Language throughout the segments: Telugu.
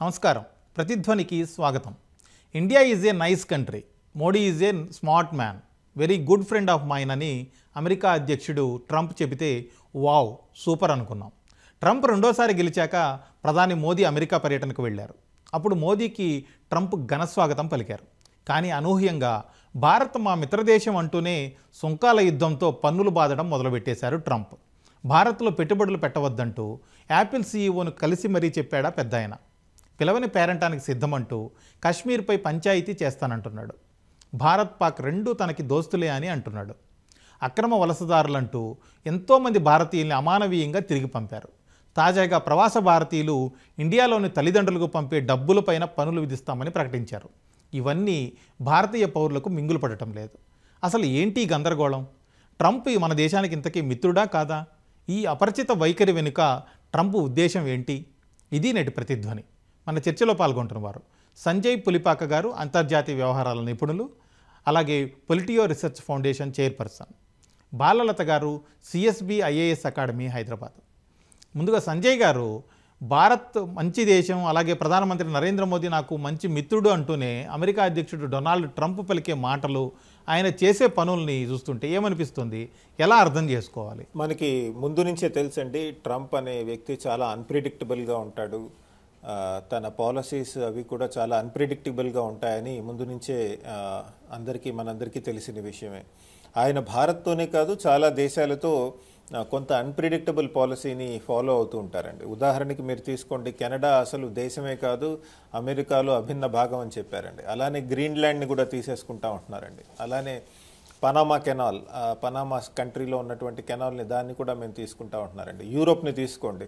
నమస్కారం. ప్రతిధ్వనికి స్వాగతం. India is a nice country, Modi is a smart man, very good friend of mine అని అమెరికా అధ్యక్షుడు ట్రంప్ చెబితే వావ్ సూపర్ అనుకున్నాం. ట్రంప్ రెండోసారి గెలిచాక ప్రధాని మోదీ అమెరికా పర్యటనకు వెళ్ళారు. అప్పుడు మోదీకి ట్రంప్ ఘనస్వాగతం పలికారు. కానీ అనూహ్యంగా భారత్ మా మిత్రదేశం అంటూనే సుంకాల యుద్ధంతో పన్నులు బాదడం మొదలుపెట్టేశారు ట్రంప్. భారత్లో పెట్టుబడులు పెట్టవద్దంటూ యాపిల్ సీఈఓను కలిసి మరీ చెప్పాడా పెద్దాయన. పిలవని పేరంటానికి సిద్ధమంటూ కశ్మీర్పై పంచాయతీ చేస్తానంటున్నాడు. భారత్ పాక్ రెండూ తనకి దోస్తులే అని అంటున్నాడు. అక్రమ వలసదారులంటూ ఎంతోమంది భారతీయుల్ని అమానవీయంగా తిరిగి పంపారు. తాజాగా ప్రవాస భారతీయులు ఇండియాలోని తల్లిదండ్రులకు పంపే డబ్బులపైన పన్నులు విధిస్తామని ప్రకటించారు. ఇవన్నీ భారతీయ పౌరులకు మింగులు పడటం లేదు. అసలు ఏంటి గందరగోళం? ట్రంప్ మన దేశానికి ఇంతకీ మిత్రుడా కాదా? ఈ అపరిచిత వైఖరి వెనుక ట్రంప్ ఉద్దేశం ఏంటి? ఇది నేటి ప్రతిధ్వని. మన చర్చలో పాల్గొంటున్నవారు సంజయ్ పులిపాక గారు, అంతర్జాతీయ వ్యవహారాల నిపుణులు, అలాగే పొలిటియో రీసెర్చ్ ఫౌండేషన్ చైర్పర్సన్. బాలలత గారు, సిఎస్బి ఐఏఎస్ అకాడమీ, హైదరాబాద్. ముందుగా సంజయ్ గారు, భారత్ మంచి దేశం, అలాగే ప్రధానమంత్రి నరేంద్ర మోదీ నాకు మంచి మిత్రుడు అంటూనే అమెరికా అధ్యక్షుడు డొనాల్డ్ ట్రంప్ పలికే మాటలు, ఆయన చేసే పనుల్ని చూస్తుంటే ఏమనిపిస్తుంది? ఎలా అర్థం చేసుకోవాలి? మనకి ముందు నుంచే తెలుసండి, ట్రంప్ అనే వ్యక్తి చాలా అన్ప్రిడిక్టబుల్గా ఉంటాడు. తన పాలసీస్ అవి కూడా చాలా అన్ప్రిడిక్టబుల్గా ఉంటాయని ముందు నుంచే మనందరికీ తెలిసిన విషయమే. ఆయన భారత్తోనే కాదు, చాలా దేశాలతో కొంత అన్ప్రిడిక్టబుల్ పాలసీని ఫాలో అవుతూ ఉంటారండి. ఉదాహరణకి మీరు తీసుకోండి, కెనడా అసలు దేశమే కాదు, అమెరికాలో అభిన్న భాగం అని చెప్పారండి. అలానే గ్రీన్లాండ్ని కూడా తీసేసుకుంటా ఉంటున్నారండి. అలానే పనామా కెనాల్, పనామా కంట్రీలో ఉన్నటువంటి కెనాల్ని, దాన్ని కూడా మేము తీసుకుంటా ఉంటున్నారండి. యూరోప్ని తీసుకోండి,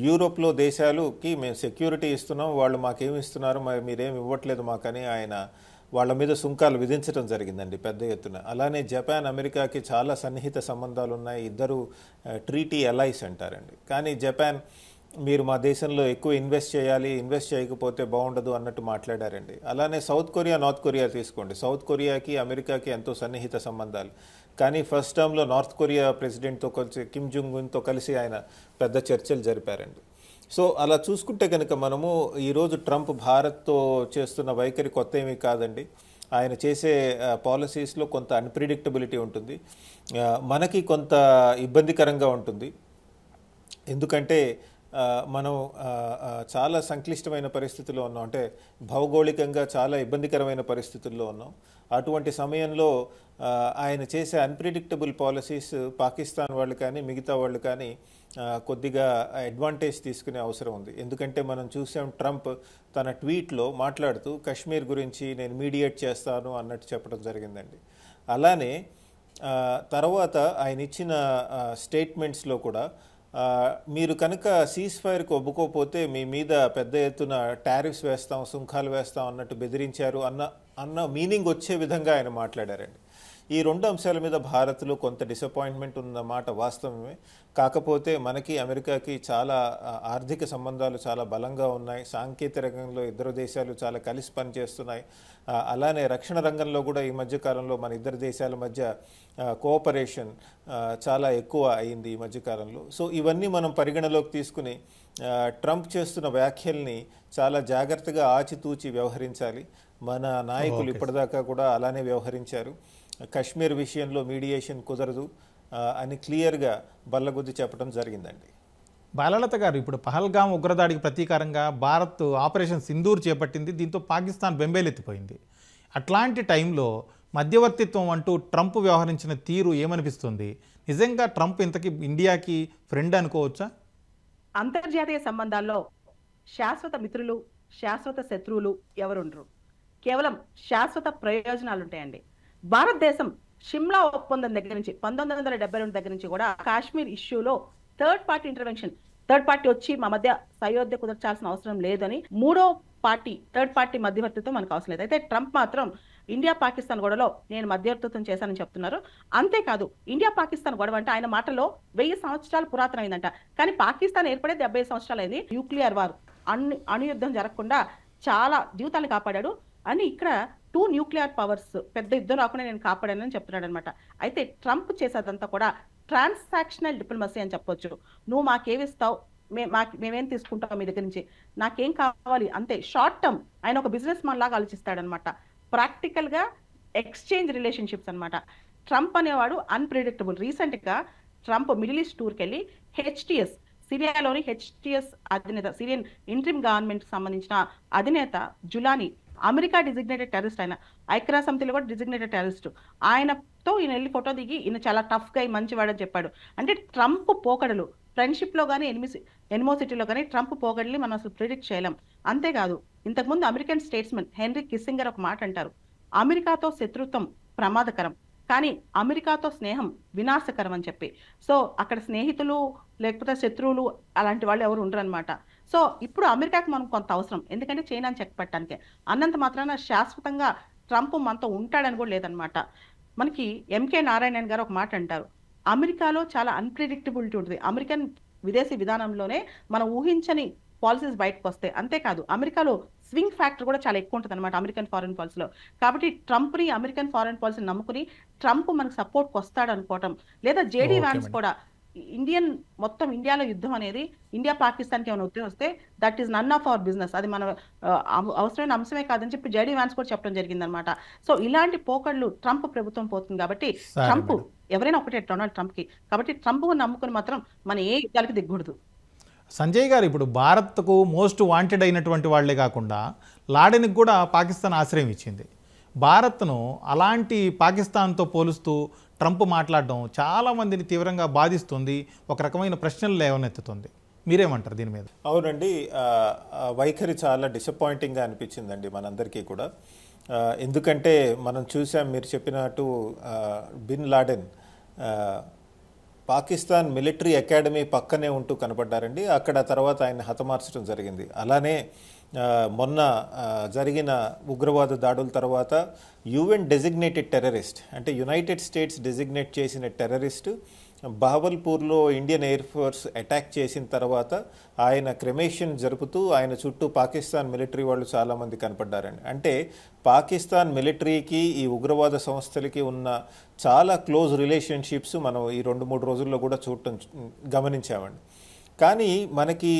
యూరోప్లో దేశాలకి మేము సెక్యూరిటీ ఇస్తున్నాం, వాళ్ళు మాకేమి ఇస్తున్నారు, మీరేమి ఇవ్వట్లేదు మాకని ఆయన వాళ్ళ మీద సుంకాలు విధించడం జరిగిందండి పెద్ద ఎత్తున. అలానే జపాన్, అమెరికాకి చాలా సన్నిహిత సంబంధాలు ఉన్నాయి, ఇద్దరు ట్రీటీ అలైస్ అంటారండి. కానీ జపాన్ మీరు మా దేశంలో ఎక్కువ ఇన్వెస్ట్ చేయాలి, ఇన్వెస్ట్ చేయకపోతే బాగుండదు అన్నట్టు మాట్లాడారండి. అలానే సౌత్ కొరియా, నార్త్ కొరియా తీసుకోండి. సౌత్ కొరియాకి అమెరికాకి ఎంతో సన్నిహిత సంబంధాలు. కానీ ఫస్ట్ టర్మ్లో నార్త్ కొరియా ప్రెసిడెంట్తో కలిసి, కిమ్ జంగ్ ఉన్తో కలిసి ఆయన పెద్ద చర్చలు జరిపారండి. సో అలా చూసుకుంటే కనుక మనము ఈరోజు ట్రంప్ భారత్తో చేస్తున్న వైఖరి కొత్త ఏమీ కాదండి. ఆయన చేసే పాలసీస్లో కొంత అన్ప్రిడిక్టబిలిటీ ఉంటుంది, మనకి కొంత ఇబ్బందికరంగా ఉంటుంది. ఎందుకంటే మనం చాలా సంక్లిష్టమైన పరిస్థితుల్లో ఉన్నాం, అంటే భౌగోళికంగా చాలా ఇబ్బందికరమైన పరిస్థితుల్లో ఉన్నాం. అటువంటి సమయంలో ఆయన చేసే అన్ప్రిడిక్టబుల్ పాలసీస్ పాకిస్తాన్ వాళ్ళు కానీ మిగతా వాళ్ళు కానీ కొద్దిగా అడ్వాంటేజ్ తీసుకునే అవసరం ఉంది. ఎందుకంటే మనం చూసాం, ట్రంప్ తన ట్వీట్లో మాట్లాడుతూ కశ్మీర్ గురించి నేను మీడియేట్ చేస్తాను అన్నట్టు చెప్పడం జరిగిందండి. అలానే తర్వాత ఆయన ఇచ్చిన స్టేట్మెంట్స్లో కూడా మీరు కనుక సీజ్ ఫైర్కి ఒప్పుకోకపోతే మీ మీద పెద్ద ఎత్తున టారిఫ్స్ వేస్తాం, సుంకాలు వేస్తాం అన్నట్టు బెదిరించారు అన్న మీనింగ్ వచ్చే విధంగా ఆయన మాట్లాడారండి. ఈ రెండు అంశాల మీద భారత్లో కొంత డిసప్పాయింట్మెంట్ ఉన్నమాట వాస్తవమే. కాకపోతే మనకి అమెరికాకి చాలా ఆర్థిక సంబంధాలు చాలా బలంగా ఉన్నాయి. సాంకేతిక రంగంలో ఇద్దరు దేశాలు చాలా కలిసి పనిచేస్తున్నాయి. అలానే రక్షణ రంగంలో కూడా ఈ మధ్యకాలంలో మన ఇద్దరు దేశాల మధ్య కోఆపరేషన్ చాలా ఎక్కువ అయింది ఈ మధ్యకాలంలో. సో ఇవన్నీ మనం పరిగణలోకి తీసుకుని ట్రంప్ చేస్తున్న వ్యాఖ్యల్ని చాలా జాగ్రత్తగా ఆచితూచి వ్యవహరించాలి. మన నాయకులు ఇప్పటిదాకా కూడా అలానే వ్యవహరించారు. కశ్మీర్ విషయంలో మీడియేషన్ కుదరదు అని క్లియర్గా బల్లగుద్ది చెప్పడం జరిగిందండి. బాలలత గారు, ఇప్పుడు పహల్గామ్ ఉగ్రదాడికి ప్రతీకారంగా భారత్ ఆపరేషన్ సింధూర్ చేపట్టింది. దీంతో పాకిస్తాన్ బెంబేలెత్తిపోయింది. అట్లాంటి టైంలో మధ్యవర్తిత్వం అంటూ ట్రంప్ వ్యవహరించిన తీరు ఏమనిపిస్తుంది? నిజంగా ట్రంప్ ఇంతకీ ఇండియాకి ఫ్రెండ్ అనుకోవచ్చా? అంతర్జాతీయ సంబంధాల్లో శాశ్వత మిత్రులు, శాశ్వత శత్రువులు ఎవరుండరు. కేవలం శాశ్వత ప్రయోజనాలు ఉంటాయండి. భారతదేశం షిమ్లా ఒప్పందం దగ్గర నుంచి 1972 దగ్గర నుంచి కూడా కాశ్మీర్ ఇష్యూలో థర్డ్ పార్టీ వచ్చి మా మధ్య సయోధ్య కుదర్చాల్సిన అవసరం లేదని మూడో పార్టీ, థర్డ్ పార్టీ మధ్యవర్తిత్వం మనకు అవసరం లేదు. అయితే ట్రంప్ మాత్రం ఇండియా పాకిస్తాన్ గొడవలో నేను మధ్యవర్తిత్వం చేశానని చెప్తున్నారు. అంతేకాదు, ఇండియా పాకిస్తాన్ గొడవ అంటే ఆయన మాటలో 1000 సంవత్సరాలు పురాతనమైందంట. కానీ పాకిస్తాన్ ఏర్పడే 70 సంవత్సరాలు అయింది. న్యూక్లియర్ వార్, అణుయుద్ధం జరగకుండా చాలా జీవితాలను కాపాడాడు అని ఇక్కడ 2 న్యూక్లియర్ పవర్స్ పెద్ద యుద్ధం రాకుండా నేను కాపాడానని చెప్తున్నాడు అనమాట. అయితే ట్రంప్ చేసేదంతా కూడా ట్రాన్సాక్షనల్ డిప్లొమసీ అని చెప్పొచ్చు. నువ్వు మాకేమిస్తావు, మేమేం తీసుకుంటాం మీ దగ్గర నుంచి, నాకేం కావాలి అంతే. షార్ట్ టర్మ్ ఆయన ఒక బిజినెస్ మ్యాన్ లాగా ఆలోచిస్తాడనమాట. ప్రాక్టికల్ గా ఎక్స్చేంజ్ రిలేషన్షిప్స్ అన్నమాట. ట్రంప్ అనేవాడు అన్ప్రిడిక్టబుల్. రీసెంట్ గా ట్రంప్ మిడిల్ ఈస్ట్ టూర్కి వెళ్ళి హెచ్టిఎస్, సిరియాలోని హెచ్టిఎస్ అధినేత, సిరియన్ ఇంట్రిమ్ గవర్నమెంట్ కి సంబంధించిన అధినేత జులానీ, అమెరికా డిజిగ్నేటెడ్ టెర్రరిస్ట్, ఆయన ఐక్యరాజ్య సమితిలో కూడా డిజిగ్నేటెడ్ టెర్రరిస్ట్, ఆయనతో ఈయన వెళ్ళి ఫోటో దిగి ఈయన చాలా టఫ్ గా మంచివాడని చెప్పాడు. అంటే ట్రంప్ పోకడలు ఫ్రెండ్షిప్ లో కానీ ఎనిమోసిటీలో కానీ ట్రంప్ పోకడల్ని మనం అసలు ప్రిడిక్ట్ చేయలేం. అంతేకాదు, ఇంతకుముందు అమెరికన్ స్టేట్స్మెన్ హెన్రీ కిస్సింగర్ ఒక మాట అంటారు, అమెరికాతో శత్రుత్వం ప్రమాదకరం కానీ అమెరికాతో స్నేహం వినాశకరం అని చెప్పి. సో అక్కడ స్నేహితులు లేకపోతే శత్రువులు అలాంటి వాళ్ళు ఎవరు ఉండరు అనమాట. సో ఇప్పుడు అమెరికాకి మనం కొంత అవసరం, ఎందుకంటే చైనాని చెక్ పెట్టడానికి. అన్నంత మాత్రాన శాశ్వతంగా ట్రంప్ మనతో ఉంటాడని కూడా లేదనమాట. మనకి ఎంకే నారాయణన్ గారు ఒక మాట అంటారు, అమెరికాలో చాలా అన్ప్రిడిక్టబిలిటీ ఉంటుంది. అమెరికన్ విదేశీ విధానంలోనే మనం ఊహించని పాలసీస్ బయటకు వస్తాయి. అంతేకాదు అమెరికాలో స్వింగ్ ఫ్యాక్టర్ కూడా చాలా ఎక్కువ ఉంటుంది అనమాట అమెరికన్ ఫారెన్ పాలసీలో. కాబట్టి ట్రంప్ని అమెరికన్ ఫారెన్ పాలసీని నమ్ముకుని ట్రంప్ మనకు సపోర్ట్ వస్తాడు అనుకోవటం, లేదా జేడీ వ్యాన్స్ కూడా మొత్తం ఇండియాలో యుద్ధం అనేది ఇండియా పాకిస్తాన్కి ఏమైనా ఉద్యోగం వస్తే that is none of our business, అది మన అవసరమైన అంశమే కాదని చెప్పి జేడీ వ్యాన్స్ కూడా చెప్పడం జరిగిందనమాట. సో ఇలాంటి పోకడ్లు ట్రంప్ ప్రభుత్వం పోతుంది కాబట్టి ట్రంప్ ఎవరైనా ఒకటే డొనాల్డ్ ట్రంప్ కి, కాబట్టి ట్రంప్ నమ్ముకుని మాత్రం మన ఏ యుద్ధాలకు దిగకూడదు. సంజయ్ గారు, ఇప్పుడు భారత్కు మోస్ట్ వాంటెడ్ అయినటువంటి వాళ్లే కాకుండా లాడెన్కి కూడా పాకిస్తాన్ ఆశ్రయం ఇచ్చింది. భారత్ను అలాంటి పాకిస్తాన్తో పోలుస్తూ ట్రంప్ మాట్లాడడం చాలామందిని తీవ్రంగా బాధిస్తుంది, ఒక రకమైన ప్రశ్నలు లేవనెత్తుతుంది. మీరేమంటారు దీని మీద? అవునండి, వైఖరి చాలా డిసప్పాయింటింగ్గా అనిపించిందండి మనందరికీ కూడా. ఎందుకంటే మనం చూసాం, మీరు చెప్పినట్టు bin Laden Pakistan military academy పక్కనే ఉంటూ కనపడ్డారండి. అక్కడ తర్వాత ఆయన హతమార్చడం జరిగింది. అలానే మొన్న జరిగిన ఉగ్రవాద దాడుల తర్వాత యుఎన్ డెసిగ్నేటెడ్ టెర్రరిస్ట్, అంటే యునైటెడ్ స్టేట్స్ డెసిగ్నేట్ చేసిన టెర్రరిస్ట్ బావల్పూర్లో ఇండియన్ ఎయిర్ ఫోర్స్ అటాక్ చేసిన తర్వాత ఆయన క్రెమేషన్ జరుపుతూ ఆయన చుట్టూ పాకిస్తాన్ మిలిటరీ వాళ్ళు చాలామంది కనపడ్డారండి. అంటే పాకిస్తాన్ మిలిటరీకి ఈ ఉగ్రవాద సంస్థలకి ఉన్న చాలా క్లోజ్ రిలేషన్షిప్స్ మనం ఈ 2-3 రోజుల్లో కూడా గమనించామండి. కానీ మనకి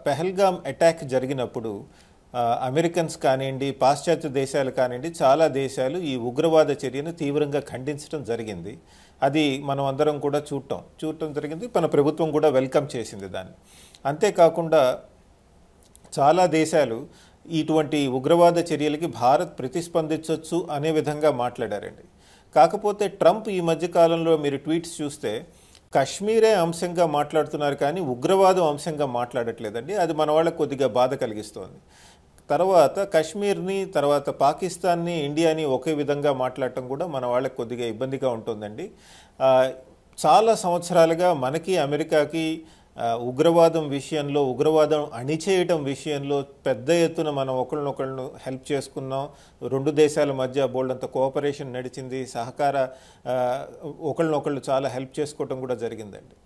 పెహల్గామ్ అటాక్ జరిగినప్పుడు అమెరికన్స్ కానివ్వండి, పాశ్చాత్య దేశాలు కానివ్వండి, చాలా దేశాలు ఈ ఉగ్రవాద చర్యను తీవ్రంగా ఖండించడం జరిగింది. అది మనం అందరం కూడా చూడటం జరిగింది. మన ప్రభుత్వం కూడా వెల్కమ్ చేసింది దాన్ని. అంతేకాకుండా చాలా దేశాలు ఇటువంటి ఉగ్రవాద చర్యలకి భారత్ ప్రతిస్పందించవచ్చు అనే విధంగా మాట్లాడారండి. కాకపోతే ట్రంప్ ఈ మధ్యకాలంలో మీరు ట్వీట్స్ చూస్తే కశ్మీరే అంశంగా మాట్లాడుతున్నారు కానీ ఉగ్రవాదం అంశంగా మాట్లాడట్లేదండి. అది మన వాళ్ళకి కొద్దిగా బాధ కలిగిస్తోంది. తర్వాత కశ్మీర్ని, తర్వాత పాకిస్తాన్ని, ఇండియాని ఒకే విధంగా మాట్లాడటం కూడా మన వాళ్ళకి కొద్దిగా ఇబ్బందిగా ఉంటుందండి. చాలా సంవత్సరాలుగా మనకి అమెరికాకి ఉగ్రవాదం విషయంలో, ఉగ్రవాదం అణిచేయటం విషయంలో పెద్ద ఎత్తున మనం ఒకళ్ళనొకళ్ళను హెల్ప్ చేసుకున్నాం. 2 దేశాల మధ్య బోల్డంత కోఆపరేషన్ నడిచింది, సహకార ఒకళ్ళనొకళ్ళు చాలా హెల్ప్ చేసుకోవటం కూడా జరిగిందండి.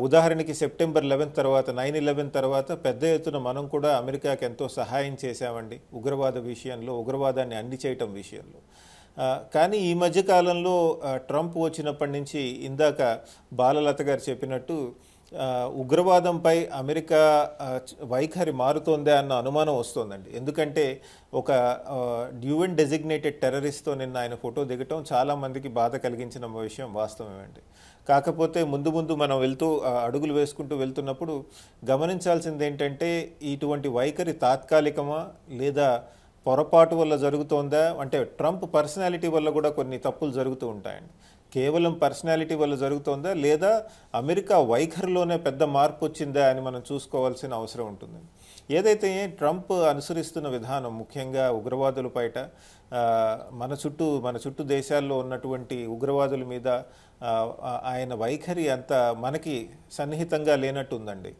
ఉదాహరణకి సెప్టెంబర్ 11 తర్వాత, 9/11 తర్వాత పెద్ద ఎత్తున మనం కూడా అమెరికాకి ఎంతో సహాయం చేశామండి ఉగ్రవాద విషయంలో, ఉగ్రవాదాన్ని అణిచేయటం విషయంలో. కానీ ఈ మధ్యకాలంలో ట్రంప్ వచ్చినప్పటి నుంచి ఇందాక బాలలత గారు చెప్పినట్టు ఉగ్రవాదంపై అమెరికా వైఖరి మారుతోందా అన్న అనుమానం వస్తుందండి. ఎందుకంటే ఒక యుఎన్ డెసిగ్నేటెడ్ టెర్రరిస్ట్తో నిన్న ఆయన ఫోటో దిగటం చాలామందికి బాధ కలిగించిన విషయం వాస్తవమేంటి. కాకపోతే ముందు మనం అడుగులు వేసుకుంటూ వెళ్తున్నప్పుడు గమనించాల్సింది ఏంటంటే ఇటువంటి వైఖరి తాత్కాలికమా లేదా పొరపాటు వల్ల జరుగుతోందా? అంటే ట్రంప్ పర్సనాలిటీ వల్ల కూడా కొన్ని తప్పులు జరుగుతూ ఉంటాయండి. కేవలం పర్సనాలిటీ వల్ల జరుగుతోందా లేదా అమెరికా వైఖరిలోనే పెద్ద మార్పు వచ్చిందా అని మనం చూసుకోవాల్సిన అవసరం ఉంటుంది. ఏదైతే ట్రంప్ అనుసరిస్తున్న విధానం, ముఖ్యంగా ఉగ్రవాదుల పైట మన చుట్టూ దేశాల్లో ఉన్నటువంటి ఉగ్రవాదుల మీద ఆయన వైఖరి అంత మనకి సన్నిహితంగా లేనట్టుందండి.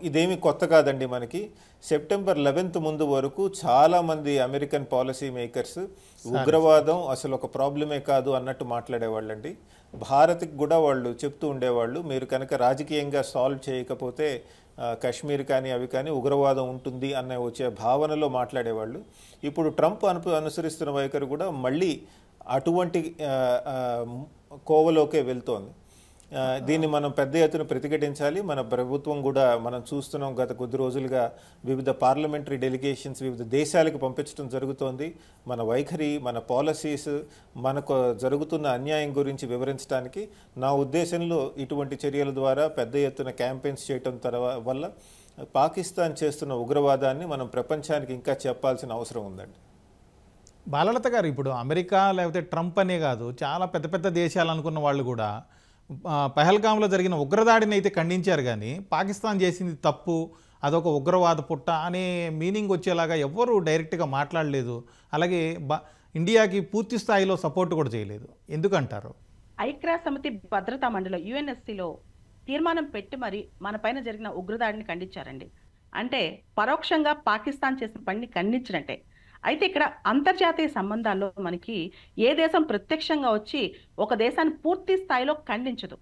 ఇదేమి కొత్త కాదండి. మనకి సెప్టెంబర్ 11 ముందు వరకు చాలామంది అమెరికన్ పాలసీ మేకర్స్ ఉగ్రవాదం అసలు ఒక ప్రాబ్లమే కాదు అన్నట్టు మాట్లాడేవాళ్ళండి. భారత్కి కూడా వాళ్ళు చెప్తూ ఉండేవాళ్ళు, మీరు కనుక రాజకీయంగా సాల్వ్ చేయకపోతే కశ్మీర్ కానీ అవి కానీ ఉగ్రవాదం ఉంటుంది అనే వచ్చే భావనలో మాట్లాడేవాళ్ళు. ఇప్పుడు ట్రంప్ అనుసరిస్తున్న వైఖరి కూడా మళ్ళీ అటువంటి కోవలోకే వెళ్తోంది. దీన్ని మనం పెద్ద ఎత్తున ప్రతిఘటించాలి. మన ప్రభుత్వం కూడా మనం చూస్తున్నాం, గత కొద్ది రోజులుగా వివిధ పార్లమెంటరీ డెలిగేషన్స్ వివిధ దేశాలకు పంపించడం జరుగుతోంది. మన వైఖరి, మన పాలసీస్, మనకు జరుగుతున్న అన్యాయం గురించి వివరించడానికి. నా ఉద్దేశంలో ఇటువంటి చర్యల ద్వారా పెద్ద ఎత్తున క్యాంపెయిన్స్ చేయటం వల్ల పాకిస్తాన్ చేస్తున్న ఉగ్రవాదాన్ని మనం ప్రపంచానికి ఇంకా చెప్పాల్సిన అవసరం ఉందండి. బాలలత గారు, ఇప్పుడు అమెరికా లేకపోతే ట్రంప్ అనే కాదు, చాలా పెద్ద పెద్ద దేశాలు అనుకున్న వాళ్ళు కూడా పహల్గామ్లో జరిగిన ఉగ్రదాడిని అయితే ఖండించారు, కానీ పాకిస్తాన్ చేసింది తప్పు, అదొక ఉగ్రవాద పుట్ట అనే మీనింగ్ వచ్చేలాగా ఎవ్వరూ డైరెక్ట్గా మాట్లాడలేదు. అలాగే ఇండియాకి పూర్తి స్థాయిలో సపోర్ట్ కూడా చేయలేదు. ఎందుకంటారు? ఐక్యరాజ్య సమితి భద్రతా మండలిలో యుఎన్ఎస్సిలో తీర్మానం పెట్టి మరి మన పైన జరిగిన ఉగ్రదాడిని ఖండించారండి. అంటే పరోక్షంగా పాకిస్తాన్ చేసిన పనిని ఖండించినట్టే. అయితే ఇక్కడ అంతర్జాతీయ సంబంధాల్లో మనకి ఏ దేశం ప్రత్యక్షంగా వచ్చి ఒక దేశాన్ని పూర్తి స్థాయిలో ఖండించదు.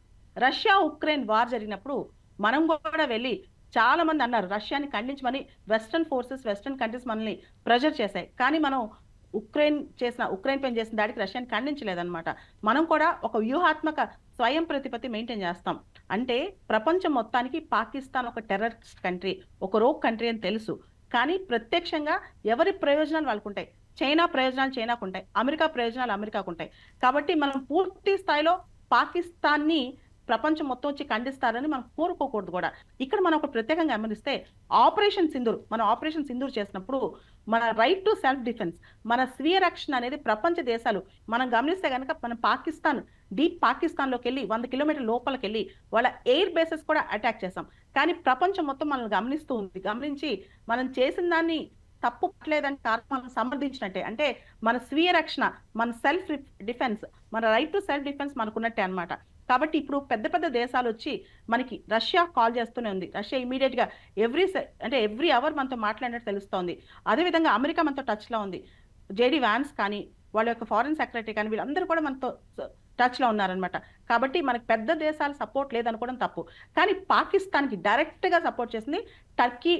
రష్యా ఉక్రెయిన్ వార్ జరిగినప్పుడు మనం కూడా వెళ్ళి చాలా మంది అన్నారు రష్యాని ఖండించమని. వెస్టర్న్ ఫోర్సెస్, వెస్టర్న్ కంట్రీస్ మనల్ని ప్రెజర్ చేశాయి, కానీ మనం ఉక్రెయిన్ పైన చేసిన దాడికి రష్యాని ఖండించలేదన్నమాట. మనం కూడా ఒక వ్యూహాత్మక స్వయం ప్రతిపత్తి మెయింటైన్ చేస్తాం. అంటే ప్రపంచం మొత్తానికి పాకిస్తాన్ ఒక టెర్రరిస్ట్ కంట్రీ, ఒక రోగ్ కంట్రీ అని తెలుసు, కానీ ప్రత్యక్షంగా ఎవరి ప్రయోజనాలు వాళ్ళకుంటాయి. చైనా ప్రయోజనాలు చైనాకు ఉంటాయి, అమెరికా ప్రయోజనాలు అమెరికాకు ఉంటాయి. కాబట్టి మనం పూర్తి స్థాయిలో పాకిస్తాన్ని ప్రపంచం మొత్తం వచ్చి ఖండిస్తారని మనం కోరుకోకూడదు కూడా. ఇక్కడ మనం ఒక ప్రత్యేకంగా గమనిస్తే మనం ఆపరేషన్ సింధూర్ చేసినప్పుడు మన రైట్ టు సెల్ఫ్ డిఫెన్స్, మన స్వీయ రక్షణ అనేది ప్రపంచ దేశాలు మనం గమనిస్తే కనుక మనం పాకిస్తాన్లోకి వెళ్ళి 100 కిలోమీటర్ల లోపలికి వెళ్ళి వాళ్ళ ఎయిర్ బేసెస్ కూడా అటాక్ చేసాం. కానీ ప్రపంచం మొత్తం మనల్ని గమనిస్తూ ఉంది. గమనించి మనం చేసిన దాన్ని తప్పు పట్టలేదని మనం సమర్థించినట్టే. అంటే మన స్వీయ రక్షణ, మన సెల్ఫ్ డిఫెన్స్, మన రైట్ టు సెల్ఫ్ డిఫెన్స్ మనకున్నట్టే అన్నమాట. కాబట్టి ఇప్పుడు పెద్ద పెద్ద దేశాలు వచ్చి మనకి రష్యా కాల్ చేస్తూనే ఉంది. రష్యా ఇమీడియట్ గా ఎవ్రీ అవర్ మనతో మాట్లాడినట్టు తెలుస్తోంది. అదేవిధంగా అమెరికా మనతో టచ్ లో ఉంది. జేడీ వ్యాన్స్ కానీ వాళ్ళ యొక్క ఫారెన్ సెక్రటరీ కానీ వీళ్ళందరూ కూడా మనతో టచ్ లో ఉన్నారనమాట. కాబట్టి మనకి పెద్ద దేశాలు సపోర్ట్ లేదనుకోవడం తప్పు. కానీ పాకిస్తాన్కి డైరెక్ట్ గా సపోర్ట్ చేసింది టర్కీ,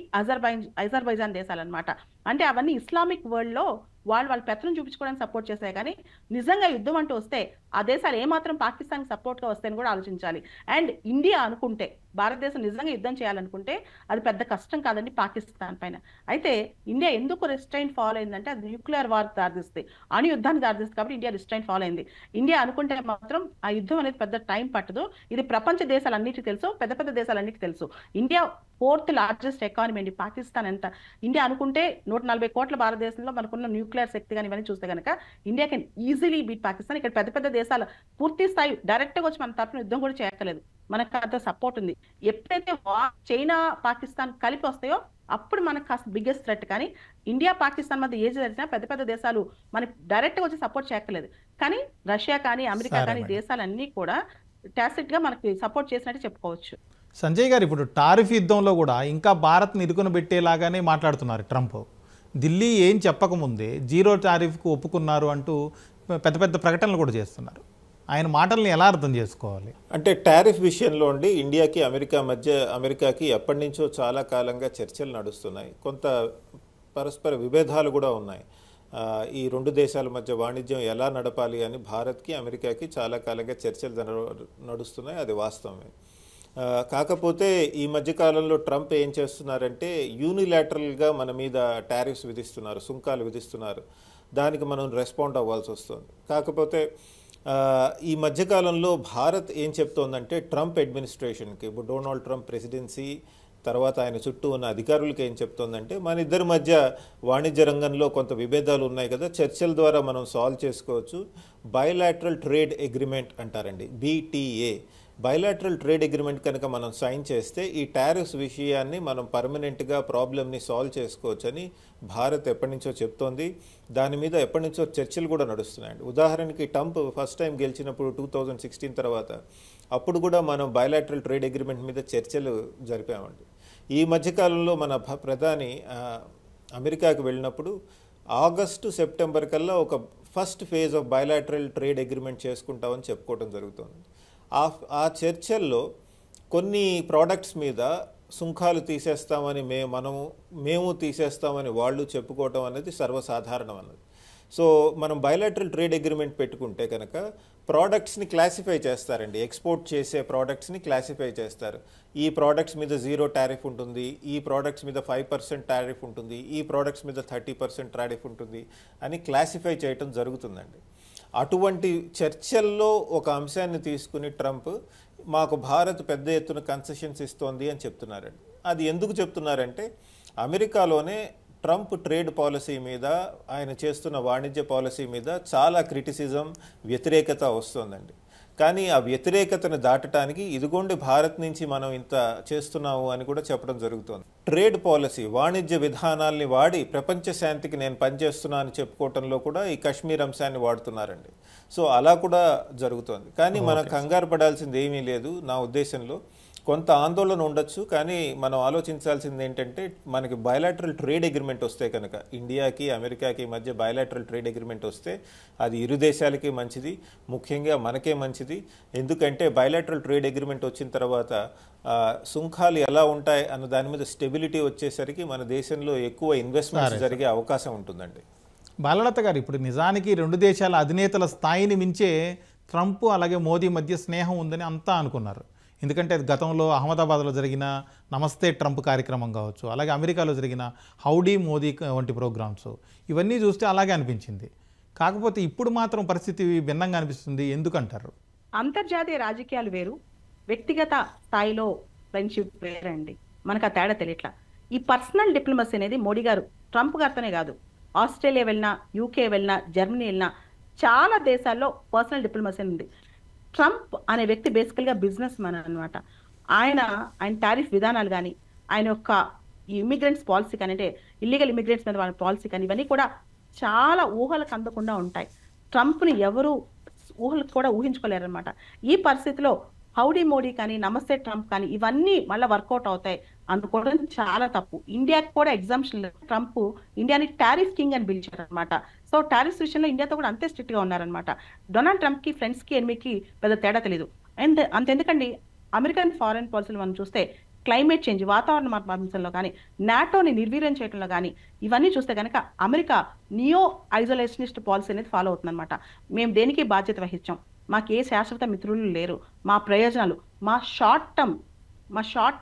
అజర్బైజాన్ దేశాలు అనమాట. అంటే అవన్నీ ఇస్లామిక్ వరల్డ్ లో వాళ్ళ పెత్తనం చూపించుకోవడానికి సపోర్ట్ చేశాయి. కానీ నిజంగా యుద్ధం అంటూ వస్తే ఆ దేశాలు ఏమాత్రం పాకిస్తాన్ సపోర్ట్ గా వస్తాయని కూడా ఆలోచించాలి. అండ్ ఇండియా అనుకుంటే, భారతదేశం నిజంగా యుద్ధం చేయాలనుకుంటే అది పెద్ద కష్టం కాదండి పాకిస్తాన్ పైన. అయితే ఇండియా ఎందుకు రిస్ట్రైన్ ఫాలో అయిందంటే అది న్యూక్లియర్ వార్ దారిస్తుంది, అణు యుద్ధానికి దారిస్తుంది. కాబట్టి ఇండియా రిస్ట్రైన్ ఫాలో అయింది. ఇండియా అనుకుంటే మాత్రం ఆ యుద్ధం అనేది పెద్ద టైం పట్టదు. ఇది ప్రపంచ దేశాలన్నిటికీ తెలుసు, పెద్ద పెద్ద దేశాలన్నిటికీ తెలుసు. ఇండియా 4th లార్జెస్ట్ ఎకానమీ అండి. పాకిస్తాన్ ఎంత? ఇండియా అనుకుంటే 140 కోట్ల భారతదేశంలో మనకున్న న్యూక్లియర్ శక్తి కానీ ఇవన్నీ చూస్తే కనుక India can easily beat Pakistan. ఇక్కడ పెద్ద పెద్ద దేశాలు పూర్తి స్థాయి డైరెక్ట్ గా వచ్చి మన తరఫున యుద్ధం కూడా చేయక్కలేదు. మనకు అంత సపోర్ట్ ఉంది. ఎప్పుడైతే చైనా, పాకిస్తాన్ కలిపి వస్తాయో అప్పుడు మనకు కాస్త బిగ్గెస్ట్ థ్రెట్. కానీ ఇండియా, పాకిస్తాన్ మధ్య ఏది జరిగినా పెద్ద పెద్ద దేశాలు మనకి డైరెక్ట్ గా వచ్చి సపోర్ట్ చేయక్కలేదు. కానీ రష్యా కానీ అమెరికా కానీ దేశాలన్నీ కూడా టాసిట్ గా మనకి సపోర్ట్ చేసినట్టు చెప్పుకోవచ్చు. సంజయ్ గారు, ఇప్పుడు టారిఫ్ యుద్ధంలో కూడా ఇంకా భారత్ని ఇరుకున పెట్టేలాగానే మాట్లాడుతున్నారు ట్రంప్. ఢిల్లీ ఏం చెప్పకముందే 0 టారిఫ్కు ఒప్పుకున్నారు అంటూ పెద్ద పెద్ద ప్రకటనలు కూడా చేస్తున్నారు. ఆయన మాటల్ని ఎలా అర్థం చేసుకోవాలి? అంటే టారిఫ్ విషయంలో ఉండి ఇండియాకి అమెరికాకి ఎప్పటి నుంచో చాలా కాలంగా చర్చలు నడుస్తున్నాయి. కొంత పరస్పర విభేదాలు కూడా ఉన్నాయి. ఈ రెండు దేశాల మధ్య వాణిజ్యం ఎలా నడపాలి అని భారత్కి అమెరికాకి చాలా కాలంగా చర్చలు నడుస్తున్నాయి. అది వాస్తవమే. కాకపోతే ఈ మధ్యకాలంలో ట్రంప్ ఏం చేస్తున్నారంటే యూనిలాటరల్గా మన మీద టారిఫ్స్ విధిస్తున్నారు, సుంకాలు విధిస్తున్నారు. దానికి మనం రెస్పాండ్ అవ్వాల్సి వస్తుంది. కాకపోతే ఈ మధ్యకాలంలో భారత్ ఏం చెప్తోందంటే ట్రంప్ అడ్మినిస్ట్రేషన్కి, ఇప్పుడు డొనాల్డ్ ట్రంప్ ప్రెసిడెన్సీ తర్వాత ఆయన చుట్టూ ఉన్న అధికారులకి ఏం చెప్తోందంటే మన ఇద్దరి మధ్య వాణిజ్య రంగంలో కొంత విభేదాలు ఉన్నాయి కదా, చర్చల ద్వారా మనం సాల్వ్ చేసుకోవచ్చు. బైలాటరల్ ట్రేడ్ అగ్రిమెంట్ అంటారండి, BTA. బైలాటరల్ ట్రేడ్ అగ్రిమెంట్ కనుక మనం సైన్ చేస్తే ఈ టారిఫ్స్ విషయాన్ని మనం పర్మనెంట్గా ప్రాబ్లమ్ని సాల్వ్ చేసుకోవచ్చని భారత్ ఎప్పటి నుంచో చెప్తోంది. దాని మీద ఎప్పటి నుంచో చర్చలు కూడా నడుస్తున్నాయండి. ఉదాహరణకి ట్రంప్ ఫస్ట్ టైం గెలిచినప్పుడు 2016 తర్వాత అప్పుడు కూడా మనం బైలాటరల్ ట్రేడ్ అగ్రిమెంట్ మీద చర్చలు జరిపామండి. ఈ మధ్యకాలంలో మన ప్రధాని అమెరికాకి వెళ్ళినప్పుడు ఆగస్టు, సెప్టెంబర్ కల్లా ఒక first phase of bilateral trade agreement చేసుకుంటామని చెప్పుకోవడం జరుగుతుంది. ఆ చర్చల్లో కొన్ని ప్రోడక్ట్స్ మీద సుంకాలు తీసేస్తామని మేము తీసేస్తామని వాళ్ళు చెప్పుకోవటం అనేది సర్వసాధారణం అన్నది. సో మనం బయలాటరల్ ట్రేడ్ అగ్రిమెంట్ పెట్టుకుంటే కనుక ప్రోడక్ట్స్ని క్లాసిఫై చేస్తారండి. ఎక్స్పోర్ట్ చేసే ప్రోడక్ట్స్ని క్లాసిఫై చేస్తారు. ఈ ప్రోడక్ట్స్ మీద 0 టారిఫ్ ఉంటుంది, ఈ ప్రోడక్ట్స్ మీద 5% టారిఫ్ ఉంటుంది, ఈ ప్రోడక్ట్స్ మీద 30% టారిఫ్ ఉంటుంది అని క్లాసిఫై చేయటం జరుగుతుందండి. అటువంటి చర్చల్లో ఒక అంశాన్ని తీసుకుని ట్రంప్ మాకు భారత్ పెద్ద ఎత్తున కన్సెషన్స్ ఇస్తోంది అని చెప్తున్నారండి. అది ఎందుకు చెప్తున్నారంటే అమెరికాలోనే ట్రంప్ ట్రేడ్ పాలసీ మీద, ఆయన చేస్తున్న వాణిజ్య పాలసీ మీద చాలా క్రిటిసిజం, వ్యతిరేకత వస్తుందండి. కానీ ఆ వ్యతిరేకతను దాటడానికి ఇదిగోండి భారత్ నుంచి మనం ఇంత చేస్తున్నాము అని కూడా చెప్పడం జరుగుతుంది. ట్రేడ్ పాలసీ, వాణిజ్య విధానాల్ని వాడి ప్రపంచ శాంతికి నేను పనిచేస్తున్నా అని చెప్పుకోవటంలో కూడా ఈ కశ్మీర్ అంశాన్ని వాడుతున్నారండి. సో అలా కూడా జరుగుతోంది. కానీ మనం కంగారు పడాల్సింది ఏమీ లేదు నా ఉద్దేశంలో. కొంత ఆందోళన ఉండొచ్చు, కానీ మనం ఆలోచించాల్సింది ఏంటంటే మనకి బయలాటరల్ ట్రేడ్ అగ్రిమెంట్ వస్తే కనుక, ఇండియాకి అమెరికాకి మధ్య బయలాటరల్ ట్రేడ్ అగ్రిమెంట్ వస్తే అది ఇరు దేశాలకి మంచిది, ముఖ్యంగా మనకే మంచిది. ఎందుకంటే బయలాటరల్ ట్రేడ్ అగ్రిమెంట్ వచ్చిన తర్వాత సుంకాలు ఎలా ఉంటాయి అన్న దాని మీద స్టెబిలిటీ వచ్చేసరికి మన దేశంలో ఎక్కువ ఇన్వెస్ట్మెంట్స్ జరిగే అవకాశం ఉంటుందండి. బాలలత గారు, ఇప్పుడు నిజానికి రెండు దేశాల అధినేతల స్థాయిని మించే ట్రంప్ అలాగే మోదీ మధ్య స్నేహం ఉందని అంతా అనుకున్నారు. ఎందుకంటే గతంలో అహ్మదాబాద్లో జరిగిన నమస్తే ట్రంప్ కార్యక్రమం కావచ్చు, అలాగే అమెరికాలో జరిగిన హౌడీ మోదీ వంటి ప్రోగ్రామ్స్, ఇవన్నీ చూస్తే అలాగే అనిపించింది. కాకపోతే ఇప్పుడు మాత్రం పరిస్థితి భిన్నంగా అనిపిస్తుంది. ఎందుకంటారు? అంతర్జాతీయ రాజకీయాలు వేరు, వ్యక్తిగత స్థాయిలో ఫ్రెండ్షిప్ వేరండి. మనకు ఆ తేడా తెలియట్లా. ఈ పర్సనల్ డిప్లొమసీ అనేది మోడీ గారు ట్రంప్ గారితోనే కాదు, ఆస్ట్రేలియా వెళ్ళినా, యూకే వెళ్ళినా, జర్మనీ వెళ్ళినా చాలా దేశాల్లో పర్సనల్ డిప్లొమసీ ఉంది. ట్రంప్ అనే వ్యక్తి బేసికల్గా బిజినెస్ మ్యాన్ అనమాట. ఆయన టారిఫ్ విధానాలు కానీ, ఆయన యొక్క ఇమిగ్రెంట్స్ పాలసీ కానీ, అంటే ఇల్లీగల్ ఇమిగ్రెంట్స్ మీద వాళ్ళ పాలసీ కానీ, ఇవన్నీ కూడా చాలా ఊహలకు అందకుండా ఉంటాయి. ట్రంప్ని ఎవరు ఊహలకు కూడా ఊహించుకోలేరనమాట. ఈ పరిస్థితిలో హౌడీ మోడీ కానీ, నమస్తే ట్రంప్ కానీ ఇవన్నీ మళ్ళీ వర్కౌట్ అవుతాయి అనుకోవడం చాలా తప్పు. ఇండియాకి కూడా ఎగ్జామ్షన్ లేదు. ట్రంప్ ఇండియాని టారిఫ్ కింగ్ అని పిలిచారు అనమాట. సో టారిఫ్స్ విషయంలో ఇండియాతో కూడా అంతే స్ట్రిక్ట్ గా ఉన్నారనమాట. డొనాల్డ్ ట్రంప్ కి ఫ్రెండ్స్ కి ఎనిమికి పెద్ద తేడా తెలియదు. అండ్ అంతెందుకండి, అమెరికన్ ఫారెన్ పాలసీలు మనం చూస్తే క్లైమేట్ చేంజ్, వాతావరణ మార్పులో కానీ, నాటోని నిర్వీర్యం చేయడంలో కానీ, ఇవన్నీ చూస్తే కనుక అమెరికా నియో ఐసోలేషనిస్ట్ పాలసీ అనేది ఫాలో అవుతుంది అనమాట. మేము దేనికి బాధ్యత వహించాం, మాకు ఏ శాశ్వత మిత్రులు లేరు, మా ప్రయోజనాలు, మా షార్ట్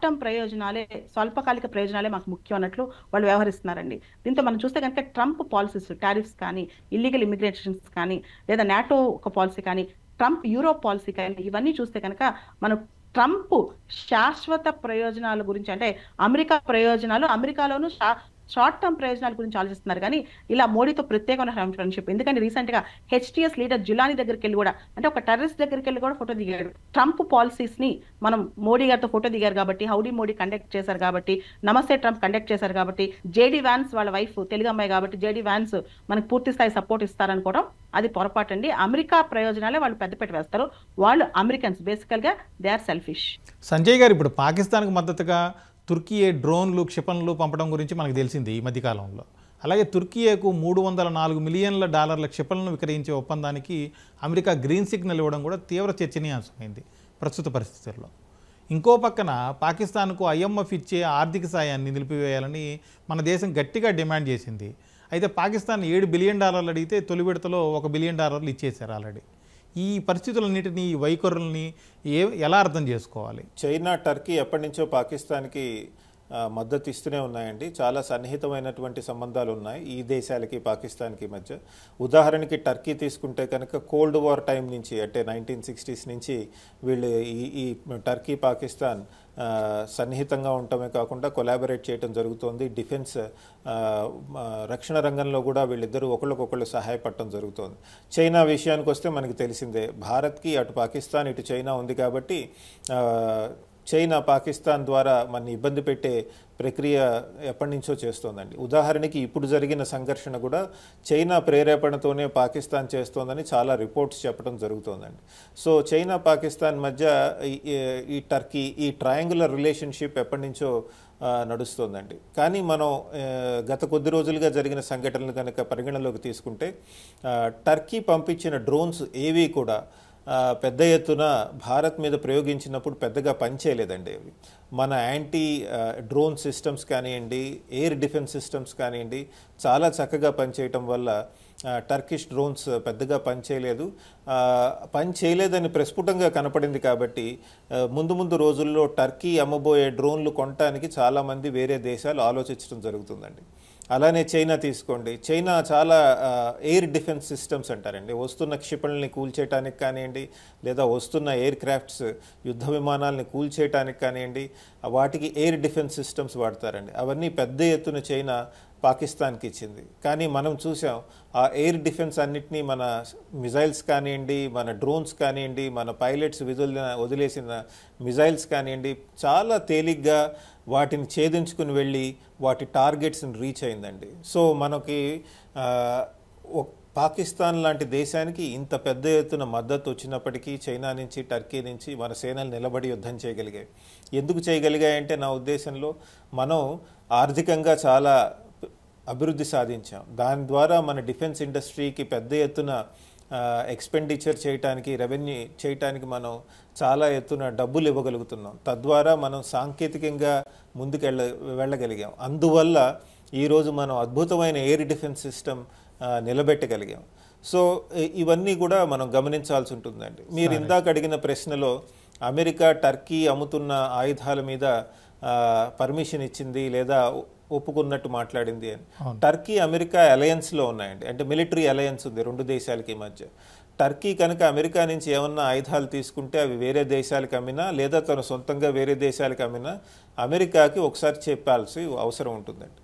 టర్మ్ ప్రయోజనాలే, స్వల్పకాలిక ప్రయోజనాలే మాకు ముఖ్యం అన్నట్లు వాళ్ళు వ్యవహరిస్తున్నారండి. దీంతో మనం చూస్తే కనుక ట్రంప్ పాలసీస్, టారిఫ్స్ కానీ, ఇల్లీగల్ ఇమిగ్రేషన్స్ కానీ, లేదా నాటో ఒక పాలసీ కానీ, ట్రంప్ యూరోప్ పాలసీ కానీ, ఇవన్నీ చూస్తే కనుక మనం ట్రంప్ శాశ్వత ప్రయోజనాల గురించి, అంటే అమెరికా ప్రయోజనాలు, అమెరికాలోనూ షార్ట్ టర్మ్ ప్రయోజనాల గురించి ఆలోచిస్తున్నారు. కానీ ఇలా మోడీతో ప్రత్యేకమైన ఫ్రెండ్షిప్. ఎందుకంటే రీసెంట్ గా హెచ్టిఎస్ లీడర్ జులానీ దగ్గరికి వెళ్ళి కూడా, అంటే ఒక టెర్రరిస్ట్ దగ్గరికి వెళ్ళి కూడా ఫోటో దిగాడు. ట్రంప్ పాలసీస్ ని మనం మోడీ గారితో ఫోటో దిగారు కాబట్టి, హౌడీ మోడీ కండక్ట్ చేశారు కాబట్టి, నమస్తే ట్రంప్ కండక్ట్ చేశారు కాబట్టి, జేడీ వ్యాన్స్ వాళ్ళ వైఫ్ తెలుగు అమ్మాయి కాబట్టి జేడీ వ్యాన్స్ మనకు పూర్తి స్థాయి సపోర్ట్ ఇస్తారనుకోవడం అది పొరపాటు అండి. అమెరికా ప్రయోజనాలే వాళ్ళు పెద్దపెట్టి వేస్తారు. వాళ్ళు అమెరికన్స్, బేసికల్ గా దే ఆర్ సెల్ఫిష్. సంజయ్ గారు, ఇప్పుడు పాకిస్తాన్కు మద్దతుగా తుర్కియే డ్రోన్లు, క్షిపణులు పంపడం గురించి మనకు తెలిసింది ఈ మధ్యకాలంలో. అలాగే తుర్కియేకు $304 మిలియన్ల క్షిపణులను విక్రయించే ఒప్పందానికి అమెరికా గ్రీన్ సిగ్నల్ ఇవ్వడం కూడా తీవ్ర చర్చనీయాంశమైంది ప్రస్తుత పరిస్థితుల్లో. ఇంకో పక్కన పాకిస్తాన్కు IMF ఇచ్చే ఆర్థిక సాయాన్ని నిలిపివేయాలని మన దేశం గట్టిగా డిమాండ్ చేసింది. అయితే పాకిస్తాన్ $7 బిలియన్ అడిగితే తొలి విడతలో $1 బిలియన్ ఇచ్చేశారు ఆల్రెడీ. ఈ పరిస్థితులన్నిటినీ, ఈ వైఖరుల్ని ఎలా అర్థం చేసుకోవాలి? చైనా, టర్కీ ఎప్పటి నుంచో పాకిస్తాన్కి మద్దతు ఇస్తూనే ఉన్నాయండి. చాలా సన్నిహితమైనటువంటి సంబంధాలు ఉన్నాయి ఈ దేశాలకి పాకిస్తాన్కి మధ్య. ఉదాహరణకి టర్కీ తీసుకుంటే కనుక కోల్డ్ వార్ టైం నుంచి, అంటే 1960s నుంచి వీళ్ళు ఈ టర్కీ పాకిస్తాన్ సన్నిహితంగా ఉండటమే కాకుండా కొలాబరేట్ చేయడం జరుగుతోంది. డిఫెన్స్, రక్షణ రంగంలో కూడా వీళ్ళిద్దరూ ఒకళ్ళకొకళ్ళు సహాయపడటం జరుగుతోంది. చైనా విషయానికి వస్తే మనకి తెలిసిందే, భారత్కి అటు పాకిస్తాన్ ఇటు చైనా ఉంది కాబట్టి చైనా పాకిస్తాన్ ద్వారా మన ఇబ్బంది పెట్టే ప్రక్రియ ఎప్పటి నుంచో చేస్తోందండి. ఉదాహరణకి ఇప్పుడు జరిగిన సంఘర్షణ కూడా చైనా ప్రేరేపణతోనే పాకిస్తాన్ చేస్తోందని చాలా రిపోర్ట్స్ చెప్పడం జరుగుతోందండి. సో చైనా పాకిస్తాన్ మధ్య ఈ టర్కీ, ఈ ట్రయాంగులర్ రిలేషన్షిప్ ఎప్పటి నుంచో నడుస్తోందండి. కానీ మనం గత కొద్ది రోజులుగా జరిగిన సంఘటనలు కనుక పరిగణలోకి తీసుకుంటే టర్కీ పంపించిన డ్రోన్స్ ఏవి కూడా పెద్ద ఎత్తున భారత్ మీద ప్రయోగించినప్పుడు పెద్దగా పనిచేయలేదండి. అవి మన యాంటీ డ్రోన్ సిస్టమ్స్ కానివ్వండి, ఎయిర్ డిఫెన్స్ సిస్టమ్స్ కానివ్వండి, చాలా చక్కగా పనిచేయటం వల్ల టర్కిష్ డ్రోన్స్ పెద్దగా పనిచేయలేదు. పని చేయలేదని ప్రస్ఫుటంగా కనపడింది కాబట్టి ముందు ముందు రోజుల్లో టర్కీ అమ్మబోయే డ్రోన్లు కొనడానికి చాలామంది వేరే దేశాలు ఆలోచించడం జరుగుతుందండి. అలానే చైనా తీసుకోండి. చైనా చాలా ఎయిర్ డిఫెన్స్ సిస్టమ్స్ అంటారండి, వస్తున్న క్షిపణుల్ని కూల్చేయటానికి కానివ్వండి, లేదా వస్తున్న ఎయిర్ క్రాఫ్ట్స్ యుద్ధ విమానాలని కూల్చేయటానికి కానివ్వండి, వాటికి ఎయిర్ డిఫెన్స్ సిస్టమ్స్ వాడతారండి. అవన్నీ పెద్ద ఎత్తున చైనా పాకిస్తాన్కి ఇచ్చింది. కానీ మనం చూసాం ఆ ఎయిర్ డిఫెన్స్ అన్నిటినీ మన మిజైల్స్ కానివ్వండి, మన డ్రోన్స్ కానివ్వండి, మన పైలట్స్ వదిలేసిన మిజైల్స్ కానివ్వండి, చాలా తేలిగ్గా వాటిని ఛేదించుకుని వెళ్ళి వాటి టార్గెట్స్ని రీచ్ అయిందండి. సో మనకి పాకిస్తాన్ లాంటి దేశానికి ఇంత పెద్ద ఎత్తున మద్దతు వచ్చినప్పటికీ చైనా నుంచి, టర్కీ నుంచి మన సేనలు నిలబడి యుద్ధం చేయగలిగాయి. ఎందుకు చేయగలిగాయంటే నా ఉద్దేశంలో మనం ఆర్థికంగా చాలా అభివృద్ధి సాధించాం. దాని ద్వారా మన డిఫెన్స్ ఇండస్ట్రీకి పెద్ద ఎత్తున ఎక్స్పెండిచర్ చేయడానికి, రెవెన్యూ చేయడానికి మనం చాలా ఎత్తున డబ్బులు ఇవ్వగలుగుతున్నాం. తద్వారా మనం సాంకేతికంగా ముందుకు వెళ్ళగలిగాం. అందువల్ల ఈరోజు మనం అద్భుతమైన ఎయిర్ డిఫెన్స్ సిస్టమ్ నిలబెట్టగలిగాం. సో ఇవన్నీ కూడా మనం గమనించాల్సి ఉంటుందండి. మీరు ఇందాక అడిగిన ప్రశ్నలో అమెరికా టర్కీ అమ్ముతున్న ఆయుధాల మీద పర్మిషన్ ఇచ్చింది లేదా ఒప్పుకున్నట్టు మాట్లాడింది అని. టర్కీ అమెరికా అలయన్స్లో ఉన్నాయండి, అంటే మిలిటరీ అలయన్స్ ఉంది రెండు దేశాలకి మధ్య. టర్కీ కనుక అమెరికా నుంచి ఏమన్నా ఆయుధాలు తీసుకుంటే అవి వేరే దేశాలకు అమ్మినా లేదా తను సొంతంగా వేరే దేశాలకు అమ్మినా అమెరికాకి ఒకసారి చెప్పాల్సి అవసరం ఉంటుందండి.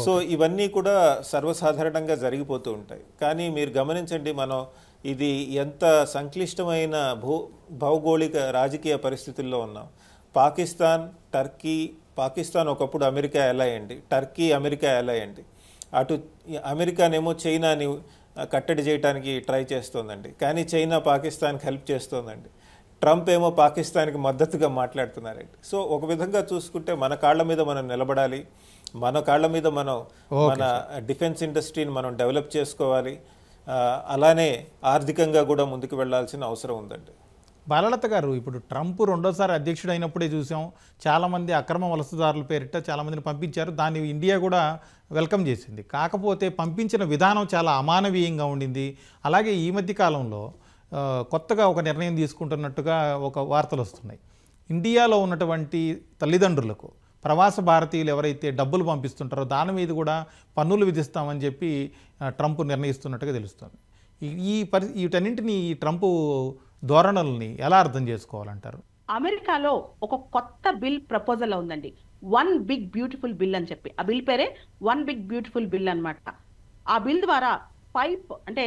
సో ఇవన్నీ కూడా సర్వసాధారణంగా జరిగిపోతూ ఉంటాయి. కానీ మీరు గమనించండి, మనం ఇది ఎంత సంక్లిష్టమైన భౌగోళిక రాజకీయ పరిస్థితుల్లో ఉన్నాం. పాకిస్తాన్, టర్కీ, పాకిస్తాన్ ఒకప్పుడు అమెరికా ఎలా అయ్యండి, టర్కీ అమెరికా ఎలా అయ్యండి. అటు అమెరికానేమో చైనాని కట్టడి చేయడానికి ట్రై చేస్తోందండి, కానీ చైనా పాకిస్తాన్కి హెల్ప్ చేస్తోందండి. ట్రంప్ ఏమో పాకిస్తాన్కి మద్దతుగా మాట్లాడుతున్నారండి. సో ఒక విధంగా చూసుకుంటే మన కాళ్ళ మీద మనం నిలబడాలి, మన కాళ్ళ మీద మనం మన డిఫెన్స్ ఇండస్ట్రీని మనం డెవలప్ చేసుకోవాలి, అలానే ఆర్థికంగా కూడా ముందుకు వెళ్లాల్సిన అవసరం ఉందండి. బాలలత గారు, ఇప్పుడు ట్రంప్ రెండోసారి అధ్యక్షుడు అయినప్పుడే చూసాం, చాలామంది అక్రమ వలసదారుల పేరిట చాలామందిని పంపించారు. దాన్ని ఇండియా కూడా వెల్కమ్ చేసింది. కాకపోతే పంపించిన విధానం చాలా అమానవీయంగా ఉండింది. అలాగే ఈ మధ్య కాలంలో కొత్తగా ఒక నిర్ణయం తీసుకుంటున్నట్టుగా ఒక వార్తలు వస్తున్నాయి. ఇండియాలో ఉన్నటువంటి తల్లిదండ్రులకు ప్రవాస భారతీయులు ఎవరైతే డబ్బులు పంపిస్తుంటారో దాని మీద కూడా పన్నులు విధిస్తామని చెప్పి ట్రంప్ నిర్ణయిస్తున్నట్టుగా తెలుస్తుంది. వీటన్నింటినీ ఈ ట్రంప్ ధోరణుల్ని ఎలా అర్థం చేసుకోవాలంటారు? అమెరికాలో ఒక కొత్త బిల్ ప్రపోజల్ ఉందండి, వన్ బిగ్ బ్యూటిఫుల్ బిల్ అని చెప్పి. ఆ బిల్ పేరే వన్ బిగ్ బ్యూటిఫుల్ బిల్ అన్నమాట. ఆ బిల్ ద్వారా అంటే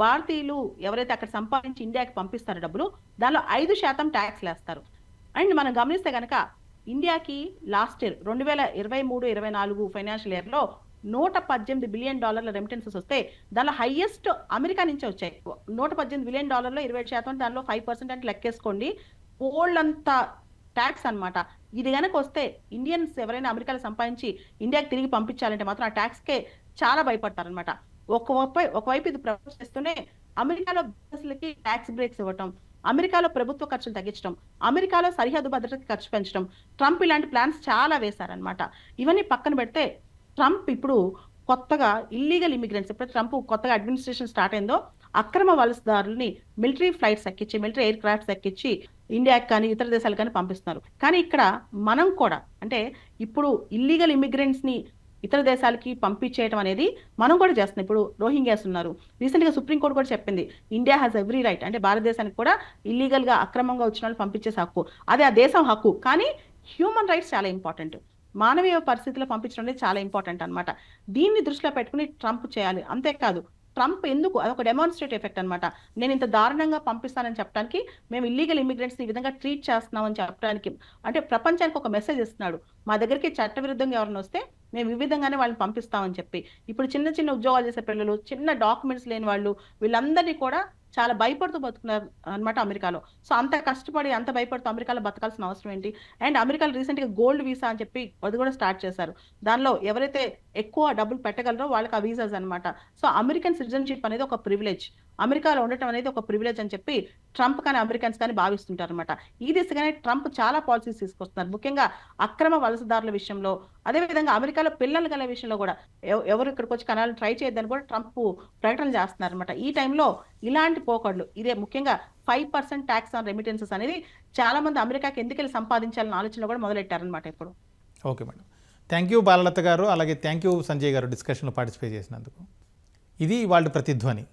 భారతీయులు ఎవరైతే అక్కడ సంపాదించి ఇండియాకి పంపిస్తారో డబ్బులు, దానిలో 5% ట్యాక్స్ వేస్తారు. అండ్ మనం గమనిస్తే కనుక ఇండియాకి లాస్ట్ ఇయర్ 2023-24 ఫైనాన్షియల్ ఇయర్లో $118 బిలియన్ రెమిటెన్సెస్ వస్తే దానిలో హైయెస్ట్ అమెరికా నుంచే వచ్చాయి. $118 బిలియన్ 27%, దానిలో 5% అంటే లెక్కేసుకోండి. ఓల్డంతా ట్యాక్స్ అన్నమాట. ఇది కనుక వస్తే ఇండియన్స్ ఎవరైనా అమెరికాలో సంపాదించి ఇండియాకి తిరిగి పంపించాలంటే మాత్రం ఆ ట్యాక్స్కే చాలా భయపడతారనమాట. ఒకవైపు ఇది ప్రపోజ్ చేస్తూనే అమెరికాలో బిజినెస్లకి ట్యాక్స్ బ్రేక్స్ ఇవ్వటం, అమెరికాలో ప్రభుత్వ ఖర్చులు తగ్గించడం, అమెరికాలో సరిహద్దు భద్రతకి ఖర్చు పెంచడం, ట్రంప్ ఇలాంటి ప్లాన్స్ చాలా వేశారనమాట. ఇవన్నీ పక్కన పెడితే ట్రంప్ ఇప్పుడు కొత్తగా ఇల్లీగల్ ఇమిగ్రెంట్స్, ఎప్పుడైతే ట్రంప్ కొత్తగా అడ్మినిస్ట్రేషన్ స్టార్ట్ అయిందో అక్రమ వలసదారుల్ని మిలిటరీ ఫ్లైట్స్ ఎక్కించి, మిలిటరీ ఎయిర్ క్రాఫ్ట్స్ ఎక్కించి ఇండియాకి కానీ ఇతర దేశాలకు కానీ పంపిస్తున్నారు. కానీ ఇక్కడ మనం కూడా అంటే ఇప్పుడు ఇల్లీగల్ ఇమిగ్రెంట్స్ ని ఇతర దేశాలకి పంపించేయడం అనేది మనం కూడా చేస్తున్నాం. ఇప్పుడు రోహింగ్యాస్ ఉన్నారు. రీసెంట్ గా సుప్రీంకోర్టు కూడా చెప్పింది, ఇండియా హ్యాస్ ఎవ్రీ రైట్, అంటే భారతదేశానికి కూడా ఇల్లీగల్ గా అక్రమంగా వచ్చిన వాళ్ళు పంపించేసే హక్కు, అది ఆ దేశం హక్కు. కానీ హ్యూమన్ రైట్స్ చాలా ఇంపార్టెంట్, మానవీయ పరిస్థితుల్లో పంపించడం అనేది చాలా ఇంపార్టెంట్ అనమాట. దీన్ని దృష్టిలో పెట్టుకుని ట్రంప్ చేయాలి. అంతేకాదు ట్రంప్ ఎందుకు, అదొక డెమాన్స్ట్రేట్ ఎఫెక్ట్ అనమాట. నేను ఇంత దారుణంగా పంపిస్తానని చెప్పడానికి, మేము ఇల్లీగల్ ఇమిగ్రెంట్స్ ఈ విధంగా ట్రీట్ చేస్తున్నామని చెప్పడానికి, అంటే ప్రపంచానికి ఒక మెసేజ్ ఇస్తున్నాడు, మా దగ్గరికి చట్టవిరుద్ధంగా ఎవరైనా వస్తే మేము ఈ విధంగానే వాళ్ళని పంపిస్తామని చెప్పి. ఇప్పుడు చిన్న చిన్న ఉద్యోగాలు చేసే పిల్లలు, చిన్న డాక్యుమెంట్స్ లేని వాళ్ళు, వీళ్ళందరినీ కూడా చాలా భయపడుతూ బతుకున్నారు అనమాట అమెరికాలో. సో అంత కష్టపడి అంత భయపడుతూ అమెరికాలో బతకాల్సిన అవసరం ఏంటి? అండ్ అమెరికాలో రీసెంట్ గా గోల్డ్ వీసా అని చెప్పి అది కూడా స్టార్ట్ చేశారు. దానిలో ఎవరైతే ఎక్కువ డబ్బులు పెట్టగలరో వాళ్ళకి ఆ వీసాస్ అనమాట. సో అమెరికన్ సిటిజన్షిప్ అనేది ఒక ప్రివిలేజ్. అమెరికాలో ఉండటం అనేది ఒక ప్రివిలేజ్ అని చెప్పి ట్రంప్ కానీ అమెరికన్స్ కానీ భావిస్తుంటారు అనమాట. ఈ దిశగానే ట్రంప్ చాలా పాలసీస్ తీసుకొస్తున్నారు, ముఖ్యంగా అక్రమ వలసదారుల విషయంలో, అదేవిధంగా అమెరికాలో పిల్లలు కల విషయంలో కూడా ఎవరు ఇక్కడికి వచ్చి కనాలని ట్రై చేయొద్దని కూడా ట్రంప్ ప్రకటనలు చేస్తున్నారు అనమాట. ఈ టైంలో ఇలాంటి పోకడలు, ఇదే ముఖ్యంగా 5% ట్యాక్స్ ఆన్ రెమిటెన్సెస్ అనేది చాలా మంది అమెరికాకి ఎందుకెళ్ళి సంపాదించాలన్న ఆలోచన కూడా మొదలెట్టారనమాట ఇప్పుడు. Okay madam, thank you Balalatha గారు, అలాగే థ్యాంక్ యూ సంజయ్ గారు డిస్కషన్లో పార్టిసిపేట్ చేసినందుకు. ఇది వాళ్ళ ప్రతిధ్వని.